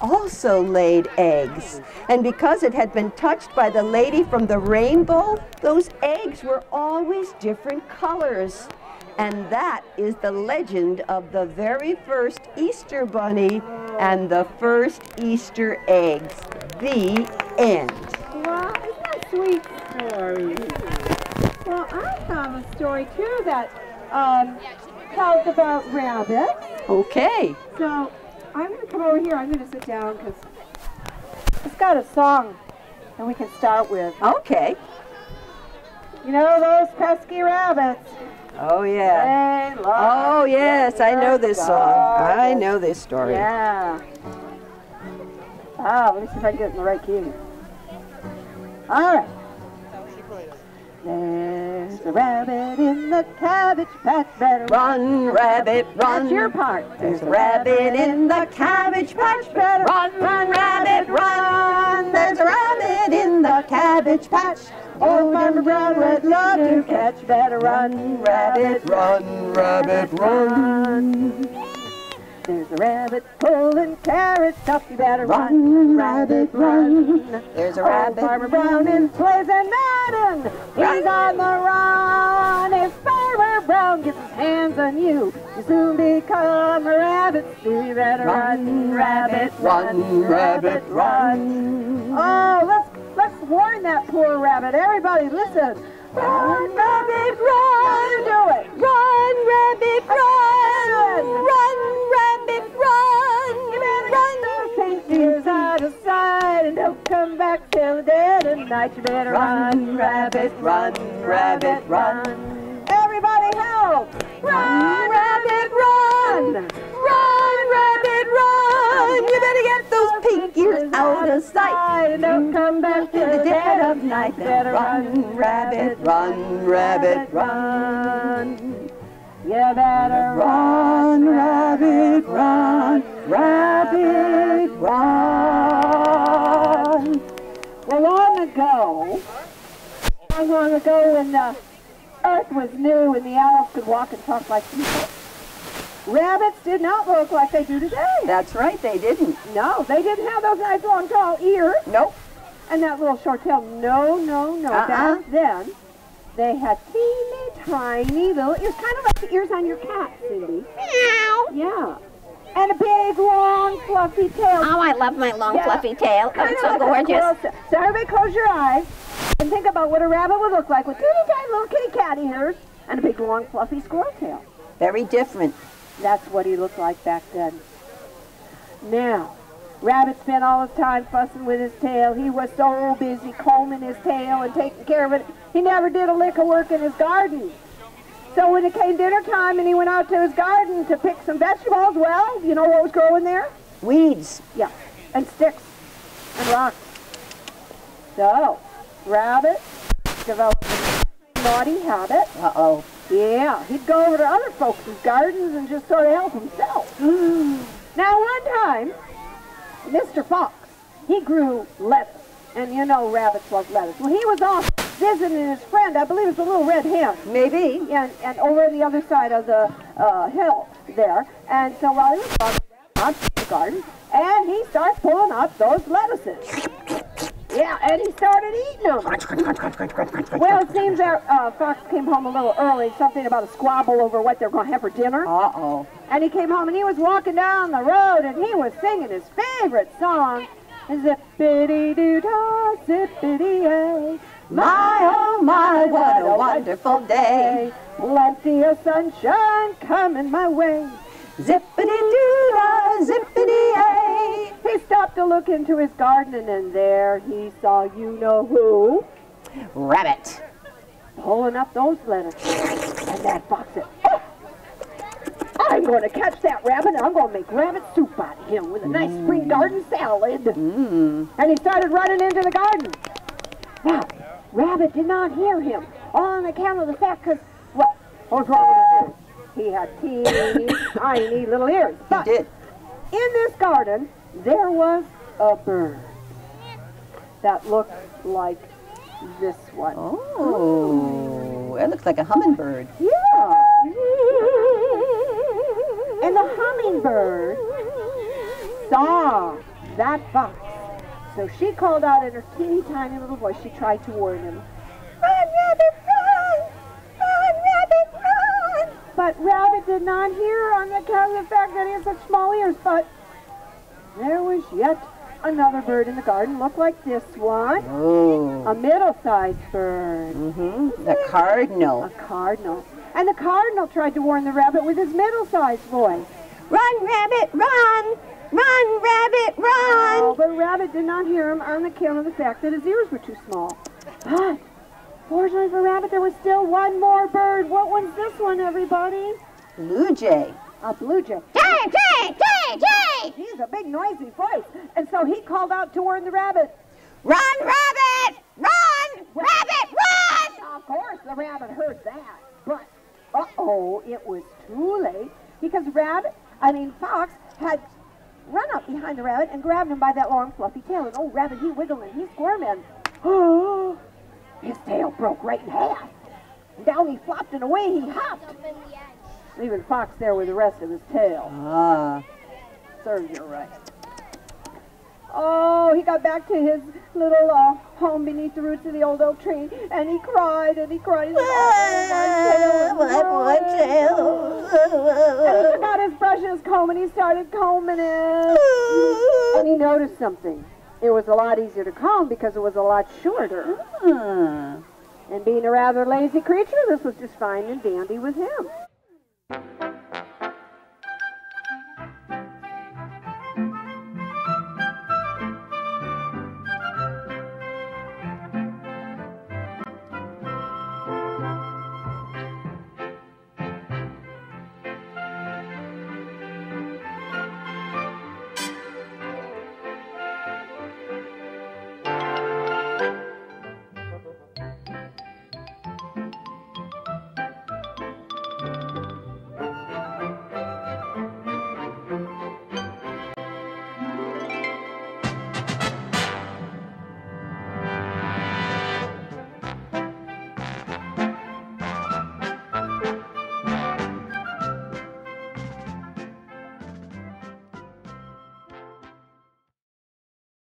also laid eggs. And because it had been touched by the lady from the rainbow, those eggs were always different colors. And that is the legend of the very first Easter bunny and the first Easter eggs. The end. Wow, isn't that a sweet story? Well, I have a story too that tells about rabbits. Okay. So I'm going to come over here. I'm going to sit down because it's got a song that we can start with. Okay. You know those pesky rabbits? Oh, yeah. They love Oh, yes, I know this song. I gardens. know this story. Yeah. Ah, let me see if I can get it in the right key. All right. There's a rabbit in the cabbage patch. Better Run, rabbit, run. That's your part. There's a rabbit in the cabbage patch. Better Run, run, rabbit, run. There's a rabbit in the cabbage patch. Old Farmer Brown would love to catch. Better run, rabbit, Run, rabbit, run. There's a rabbit pulling carrots up. You better Run, rabbit, run. There's a Old rabbit. Farmer Brown is blazing Madden. He's on the run. If Farmer Brown gets his hands on you, you soon become a rabbit. So you better run, rabbit, Run, rabbit, run. Oh, let's warn that poor rabbit. Everybody, listen. Run, rabbit, run. You do it. Run, rabbit, run. Run, rabbit, run. Run, take years out of sight and don't come back till the dead of night. You better Run, rabbit, run, rabbit, run. Everybody help! Run, rabbit, run. Run, rabbit, run. You better get those pink ears out of sight. And don't come back To the dead of night. Better Run, rabbit, run, rabbit, run. You better Run, rabbit, run, rabbit, run. Well, long ago when the earth was new and the owls could walk and talk like people, rabbits did not look like they do today. That's right, they didn't. No, they didn't have those nice long tall ears Nope. and that little short tail. No, no, no. Back then, they had teeny tiny little ears, kind of like the ears on your cat, Cindy. Meow. Yeah. And a big, long, fluffy tail. Oh, I love my long, Yeah. fluffy tail. Oh, Kind it's of so like a gorgeous. squirrel tail. So everybody close your eyes and think about what a rabbit would look like with teeny tiny little kitty cat ears and a big, long, fluffy squirrel tail. Very different. That's what he looked like back then. Now, Rabbit spent all his time fussing with his tail. He was so busy combing his tail and taking care of it, he never did a lick of work in his garden. So when it came dinner time and he went out to his garden to pick some vegetables, well, you know what was growing there? Weeds. Yeah, and sticks and rocks. So, Rabbit developed a naughty habit. Uh-oh. Yeah, he'd go over to other folks' gardens and just sort of help himself. Now, one time, Mr. Fox, he grew lettuce. And you know rabbits love lettuce. Well, he was off visiting his friend, I believe it's a little red hen. Maybe. And over on the other side of the hill there. And so while he was on the garden, and he starts pulling up those lettuces. Yeah, and he started eating them. Well, it seems that Fox came home a little early, something about a squabble over what they're going to have for dinner. Uh-oh. And he came home and he was walking down the road and he was singing his favorite song, Zippity-doo-dah, zippity-yay. My, oh my, what a wonderful day. Plenty of sunshine coming my way. Zippity-doo-dah, zippity-yay. He stopped to look into his garden and then there he saw you-know-who Rabbit. pulling up those lettuces. And that fox said, oh, I'm going to catch that rabbit and I'm going to make rabbit soup out of him with a nice spring garden salad. And he started running into the garden. Now, Rabbit did not hear him on account of the fact because, well, what was wrong with his ears? He had teeny, tiny little ears. But He did. in this garden, there was a bird that looked like this one. Oh, it looks like a hummingbird. Yeah. And the hummingbird saw that fox. So she called out in her teeny tiny little voice. She tried to warn him. Run, Rabbit, run! Run, Rabbit, run! But Rabbit did not hear her on account of the fact that he had such small ears. But there was yet another bird in the garden. Looked like this one. Oh. A middle-sized bird. The cardinal. A cardinal. And the cardinal tried to warn the rabbit with his middle-sized voice. Run, Rabbit, run! Run, Rabbit, run! Oh, but Rabbit did not hear him on account of the fact that his ears were too small. But, fortunately for Rabbit, there was still one more bird. What was this one, everybody? Blue jay. A blue jay. Jay, Jay, Jay, Jay! He's a big, noisy voice. And so he called out to warn the rabbit. Run, Rabbit! Run! Rabbit, run! Of course, the rabbit heard that. But, uh-oh, it was too late because Fox had run up behind the rabbit and grabbed him by that long fluffy tail. And oh, Rabbit, he wiggled and he squirmed and oh, his tail broke right in half. And down he flopped and away he hopped, leaving Fox there with the rest of his tail. Ah. Serves you right. Oh, he got back to his little home beneath the roots of the old oak tree, and he cried and he cried. He said, oh, my tail. And he took out his brush and his comb and he started combing it. And he noticed something. It was a lot easier to comb because it was a lot shorter. And being a rather lazy creature, this was just fine and dandy with him.